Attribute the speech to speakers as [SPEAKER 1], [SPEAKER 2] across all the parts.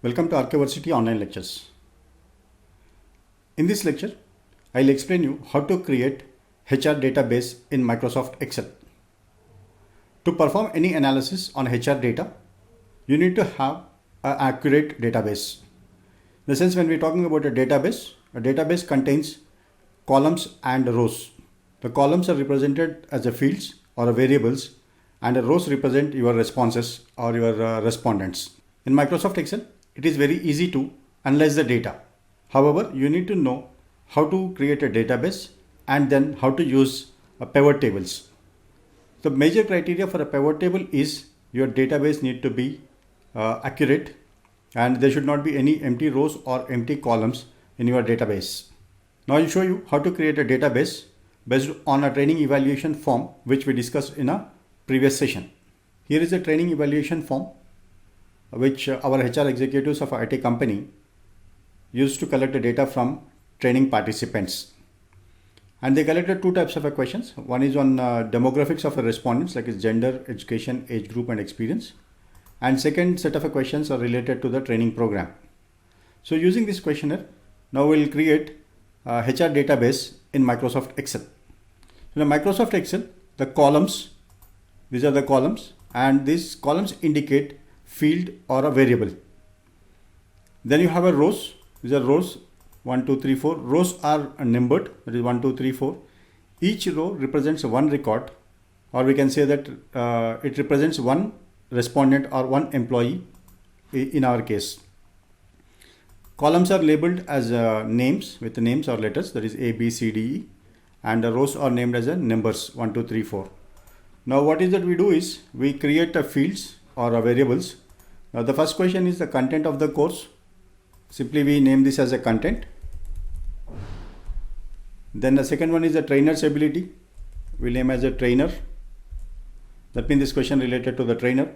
[SPEAKER 1] Welcome to Archiversity online lectures. In this lecture, I'll explain you how to create HR database in Microsoft Excel. To perform any analysis on HR data, you need to have an accurate database. In the sense, when we're talking about a database contains columns and rows. The columns are represented as the fields or variables, and the rows represent your responses or your respondents. In Microsoft Excel, it is very easy to analyze the data. However, you need to know how to create a database and then how to use pivot tables. The major criteria for a pivot table is your database need to be accurate, and there should not be any empty rows or empty columns in your database. Now I'll show you how to create a database based on a training evaluation form which we discussed in a previous session. Here is a training evaluation form which our HR executives of a IT company used to collect the data from training participants. And they collected two types of questions. One is on demographics of the respondents, like gender, education, age group and experience. And second set of questions are related to the training program. So using this questionnaire, now we'll create a HR database in Microsoft Excel. In Microsoft Excel, the columns, these are the columns, and these columns indicate field or a variable. Then you have a rows. These are rows 1, 2, 3, 4. Rows are numbered, that is 1, 2, 3, 4. Each row represents one record, or we can say that it represents one respondent or one employee in our case. Columns are labeled as names with names or letters, that is A, B, C, D, E, and the rows are named as numbers 1, 2, 3, 4. Now what is that we do is we create a fields or a variables. Now the first question is the content of the course. Simply we name this as a content. Then the second one is the trainer's ability. We'll name as a trainer. That means this question related to the trainer.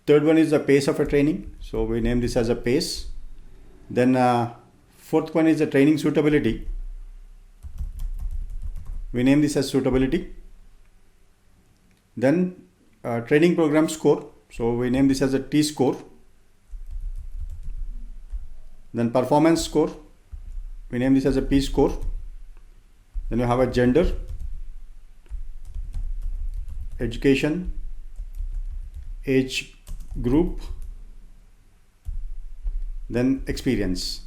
[SPEAKER 1] Third one is the pace of a training. So we name this as a pace. Then fourth one is the training suitability. We name this as suitability. Then training program score. So we name this as a T score. Then performance score. We name this as a P score. Then you have a gender, education, age group, then experience.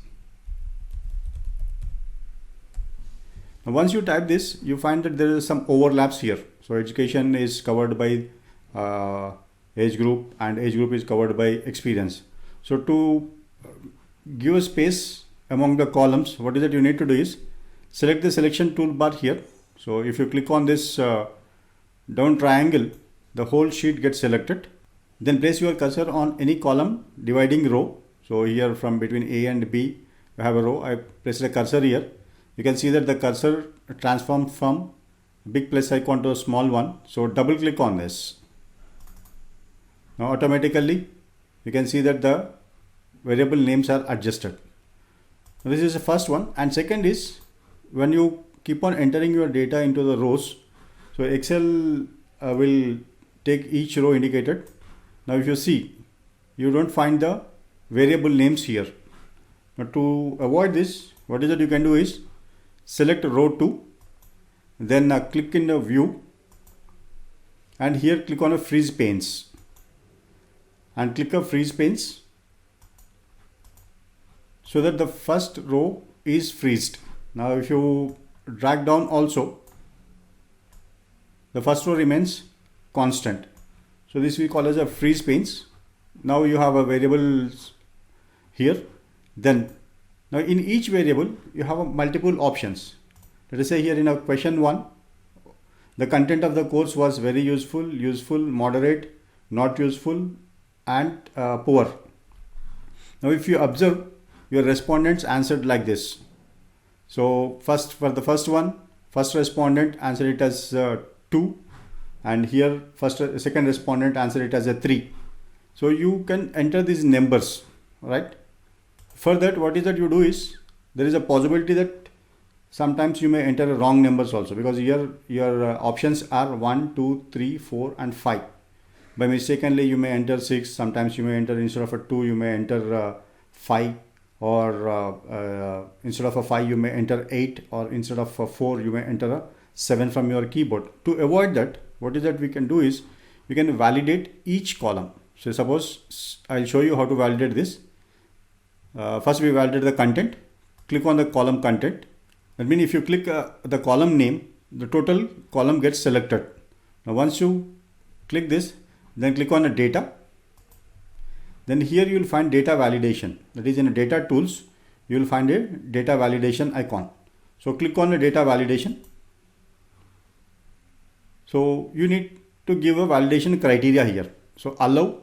[SPEAKER 1] Now once you type this, you find that there is some overlaps here. So education is covered by age group, and age group is covered by experience. So to give a space among the columns, what is that you need to do is select the selection toolbar here. So if you click on this down triangle, the whole sheet gets selected. Then place your cursor on any column dividing row. So here from between A and B, you have a row. I place the cursor here. You can see that the cursor transformed from big plus icon to a small one. So double click on this. Now automatically you can see that the variable names are adjusted. Now this is the first one, and second is when you keep on entering your data into the rows, so Excel will take each row indicated. Now if you see, you don't find the variable names here. Now to avoid this, what is that you can do is select row 2, then click in the view, and here click on a freeze panes, and click a freeze panes so that the first row is freezed. Now if you drag down also, the first row remains constant. So this we call as a freeze panes. Now you have a variable here. Then now in each variable you have multiple options. Let us say here in a question 1, the content of the course was very useful, moderate, not useful, and poor. Now if you observe, your respondents answered like this. So for the first one, first respondent answered it as 2, and here second respondent answered it as a 3. So you can enter these numbers, right? For that, what is that you do is there is a possibility that sometimes you may enter wrong numbers also, because here your options are 1, 2, 3, 4 and 5. By mistakenly you may enter 6, sometimes you may enter instead of a 2 you may enter 5, or instead of a 5 you may enter 8, or instead of a 4 you may enter a 7 from your keyboard. To avoid that, what is that we can do is we can validate each column. So suppose I'll show you how to validate this. First we validate the content. Click on the column content. That means if you click the column name, the total column gets selected. Now once you click this, then click on the data. Then here you will find data validation. That is, in the data tools, you will find a data validation icon. So click on the data validation. So you need to give a validation criteria here. So allow,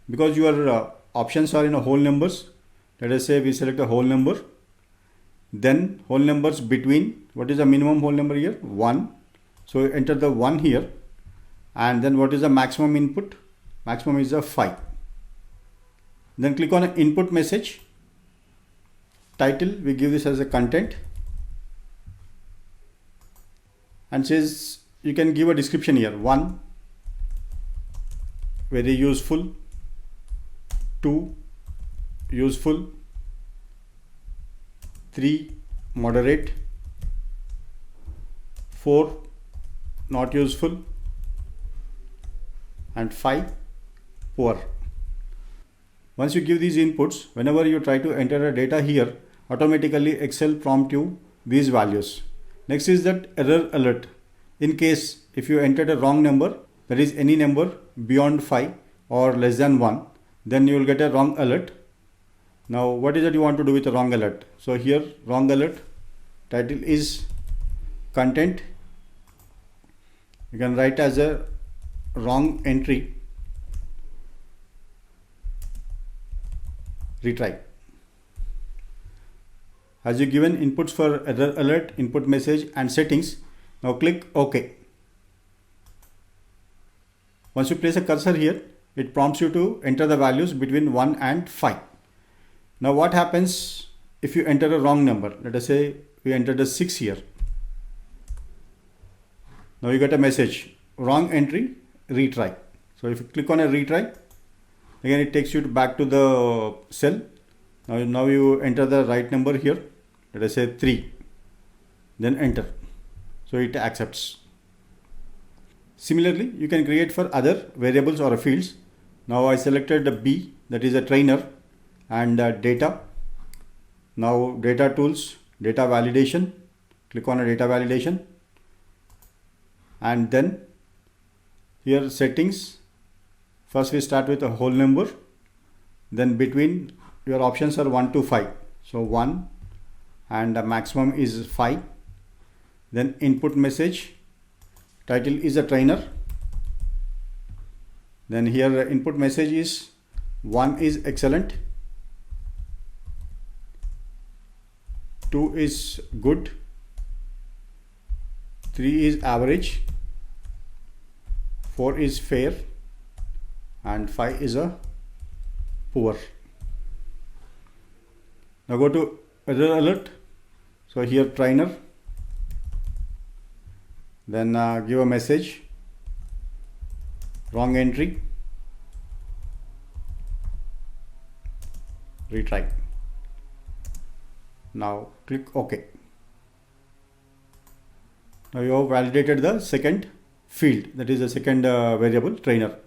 [SPEAKER 1] because your options are in a whole numbers. Let us say we select a whole number. Then whole numbers between, what is the minimum whole number here? 1. So enter the 1 here. And then what is the maximum input? Maximum is a 5. Then click on input message. Title, we give this as a content. And says you can give a description here. 1, very useful. 2, useful. 3, moderate. 4, not useful. And 5, poor. Once you give these inputs, whenever you try to enter a data here, automatically Excel prompt you these values. Next is that error alert. In case if you entered a wrong number, that is any number beyond 5 or less than 1, then you will get a wrong alert. Now what is it you want to do with a wrong alert? So here wrong alert, title is content. You can write as a wrong entry, retry. As you given inputs for error alert, input message and settings, now click OK. Once you place a cursor here, it prompts you to enter the values between 1 and 5. Now what happens if you enter a wrong number? Let us say we entered a 6 here. Now you get a message, wrong entry, retry. So if you click on a retry, again it takes you back to the cell. Now you enter the right number here. Let us say 3. Then enter. So it accepts. Similarly, you can create for other variables or fields. Now I selected the B, that is a trainer, and data. Now data tools, data validation. Click on a data validation. And then here settings. First we start with a whole number. Then between, your options are 1 to 5. So 1 and the maximum is 5. Then input message. Title is a trainer. Then here input message is 1 is excellent, 2 is good, 3 is average, 4 is fair, and 5 is a poor. Now go to error alert. So here trainer. Then give a message, wrong entry, retry. Now click OK. Now you have validated the second field, that is the second variable, trainer.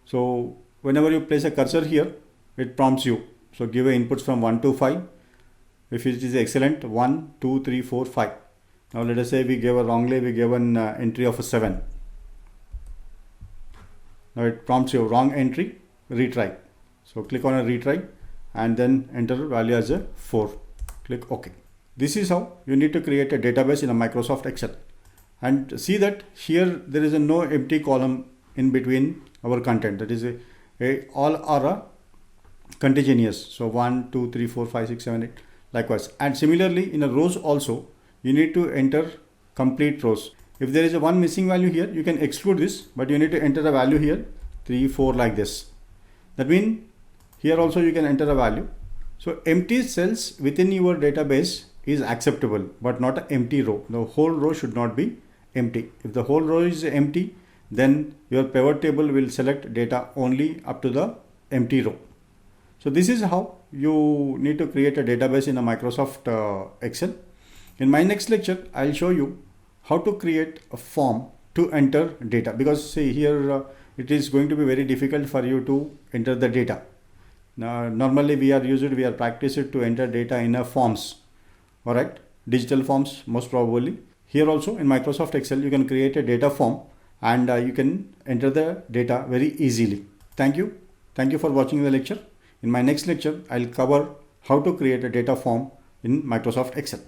[SPEAKER 1] So whenever you place a cursor here, it prompts you. So give inputs from 1 to 5. If it is excellent, 1, 2, 3, 4, 5. Now let us say we gave a wrongly, we gave an entry of a 7. Now it prompts you wrong entry, retry. So click on a retry and then enter value as a 4. Click OK. This is how you need to create a database in a Microsoft Excel. And see that here there is no empty column in between our content. That is all are continuous. So 1, 2, 3, 4, 5, 6, 7, 8 likewise. And similarly in a rows also, you need to enter complete rows. If there is a one missing value here, you can exclude this, but you need to enter a value here, 3, 4 like this. That means here also you can enter a value. So empty cells within your database is acceptable, but not an empty row. The whole row should not be empty. If the whole row is empty, then your pivot table will select data only up to the empty row. So this is how you need to create a database in a Microsoft Excel. In my next lecture, I'll show you how to create a form to enter data, because see here it is going to be very difficult for you to enter the data. Now normally we are practiced to enter data in a forms, alright, digital forms most probably. Here also in Microsoft Excel you can create a data form and you can enter the data very easily. Thank you for watching the lecture. In my next lecture I'll cover how to create a data form in Microsoft Excel.